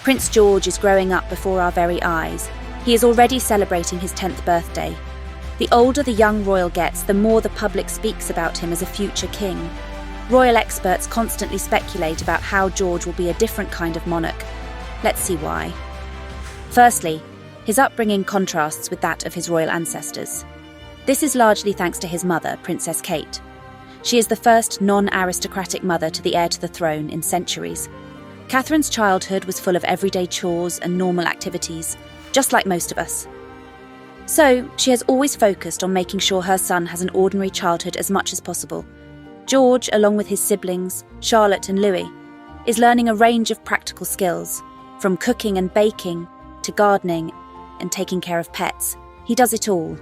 Prince George is growing up before our very eyes. He is already celebrating his 10th birthday. The older the young royal gets, the more the public speaks about him as a future king. Royal experts constantly speculate about how George will be a different kind of monarch. Let's see why. Firstly, his upbringing contrasts with that of his royal ancestors. This is largely thanks to his mother, Princess Kate. She is the first non-aristocratic mother to the heir to the throne in centuries. Catherine's childhood was full of everyday chores and normal activities, just like most of us. So, she has always focused on making sure her son has an ordinary childhood as much as possible. George, along with his siblings, Charlotte and Louis, is learning a range of practical skills, from cooking and baking to gardening and taking care of pets. He does it all.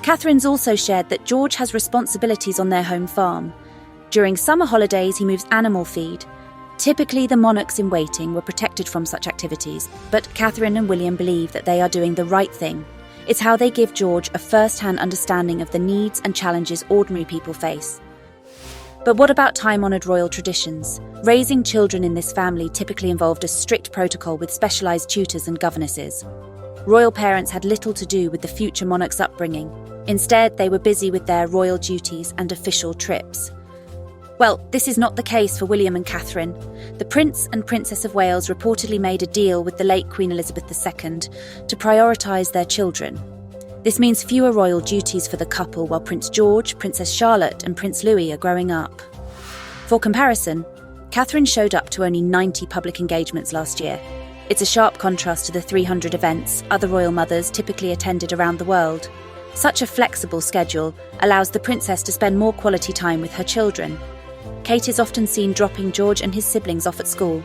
Catherine's also shared that George has responsibilities on their home farm. During summer holidays, he moves animal feed. Typically, the monarchs in waiting were protected from such activities, but Catherine and William believe that they are doing the right thing. It's how they give George a first-hand understanding of the needs and challenges ordinary people face. But what about time-honoured royal traditions? Raising children in this family typically involved a strict protocol with specialised tutors and governesses. Royal parents had little to do with the future monarch's upbringing. Instead, they were busy with their royal duties and official trips. Well, this is not the case for William and Catherine. The Prince and Princess of Wales reportedly made a deal with the late Queen Elizabeth II to prioritise their children. This means fewer royal duties for the couple while Prince George, Princess Charlotte and Prince Louis are growing up. For comparison, Catherine showed up to only 90 public engagements last year. It's a sharp contrast to the 300 events other royal mothers typically attended around the world. Such a flexible schedule allows the princess to spend more quality time with her children. Kate is often seen dropping George and his siblings off at school.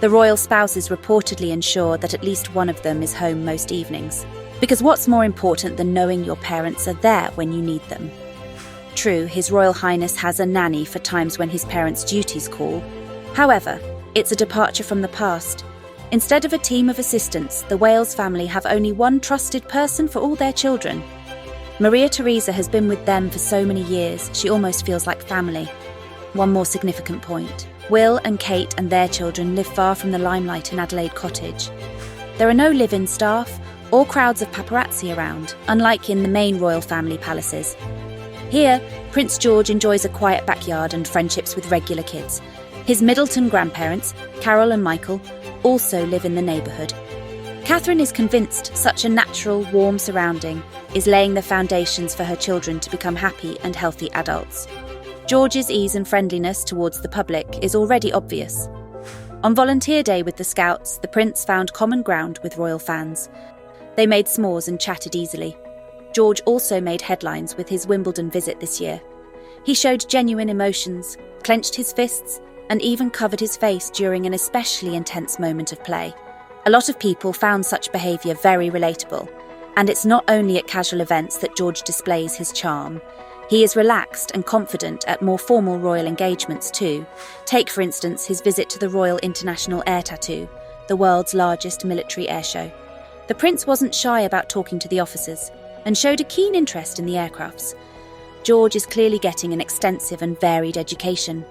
The royal spouses reportedly ensure that at least one of them is home most evenings. Because what's more important than knowing your parents are there when you need them? True, His Royal Highness has a nanny for times when his parents' duties call. However, it's a departure from the past. Instead of a team of assistants, the Wales family have only one trusted person for all their children. Maria Theresa has been with them for so many years, she almost feels like family. One more significant point. Will and Kate and their children live far from the limelight in Adelaide Cottage. There are no live-in staff or crowds of paparazzi around, unlike in the main royal family palaces. Here, Prince George enjoys a quiet backyard and friendships with regular kids. His Middleton grandparents, Carol and Michael, also live in the neighbourhood. Catherine is convinced such a natural, warm surrounding is laying the foundations for her children to become happy and healthy adults. George's ease and friendliness towards the public is already obvious. On volunteer day with the Scouts, the Prince found common ground with royal fans. They made s'mores and chatted easily. George also made headlines with his Wimbledon visit this year. He showed genuine emotions, clenched his fists, and even covered his face during an especially intense moment of play. A lot of people found such behaviour very relatable, and it's not only at casual events that George displays his charm. He is relaxed and confident at more formal royal engagements too. Take, for instance, his visit to the Royal International Air Tattoo, the world's largest military airshow. The Prince wasn't shy about talking to the officers and showed a keen interest in the aircrafts. George is clearly getting an extensive and varied education.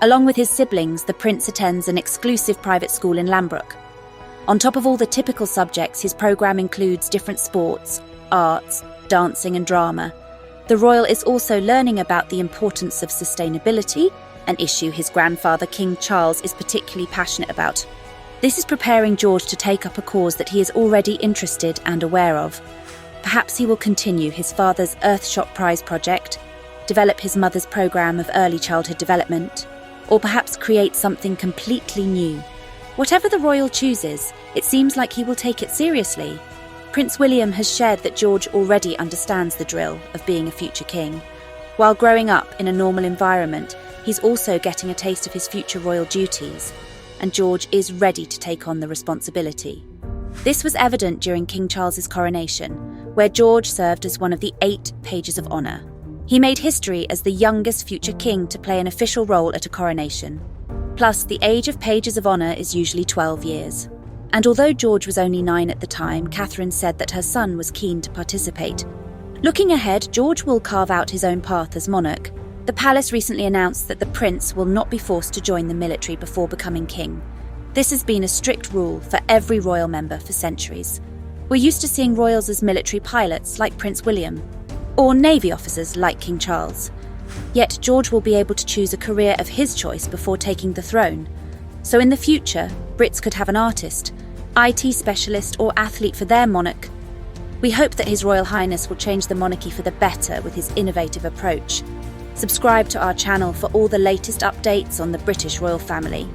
Along with his siblings, the Prince attends an exclusive private school in Lambrook. On top of all the typical subjects, his programme includes different sports, arts, dancing and drama. The royal is also learning about the importance of sustainability, an issue his grandfather King Charles is particularly passionate about. This is preparing George to take up a cause that he is already interested and aware of. Perhaps he will continue his father's Earthshot Prize project, develop his mother's programme of early childhood development, or perhaps create something completely new. Whatever the royal chooses, it seems like he will take it seriously. Prince William has shared that George already understands the drill of being a future king. While growing up in a normal environment, he's also getting a taste of his future royal duties, and George is ready to take on the responsibility. This was evident during King Charles's coronation, where George served as one of the 8 pages of honour. He made history as the youngest future king to play an official role at a coronation. Plus, the age of pages of honour is usually 12 years. And although George was only 9 at the time, Catherine said that her son was keen to participate. Looking ahead, George will carve out his own path as monarch. The palace recently announced that the prince will not be forced to join the military before becoming king. This has been a strict rule for every royal member for centuries. We're used to seeing royals as military pilots like Prince William, or navy officers like King Charles. Yet George will be able to choose a career of his choice before taking the throne. So in the future, Brits could have an artist, IT specialist or athlete for their monarch. We hope that His Royal Highness will change the monarchy for the better with his innovative approach. Subscribe to our channel for all the latest updates on the British royal family.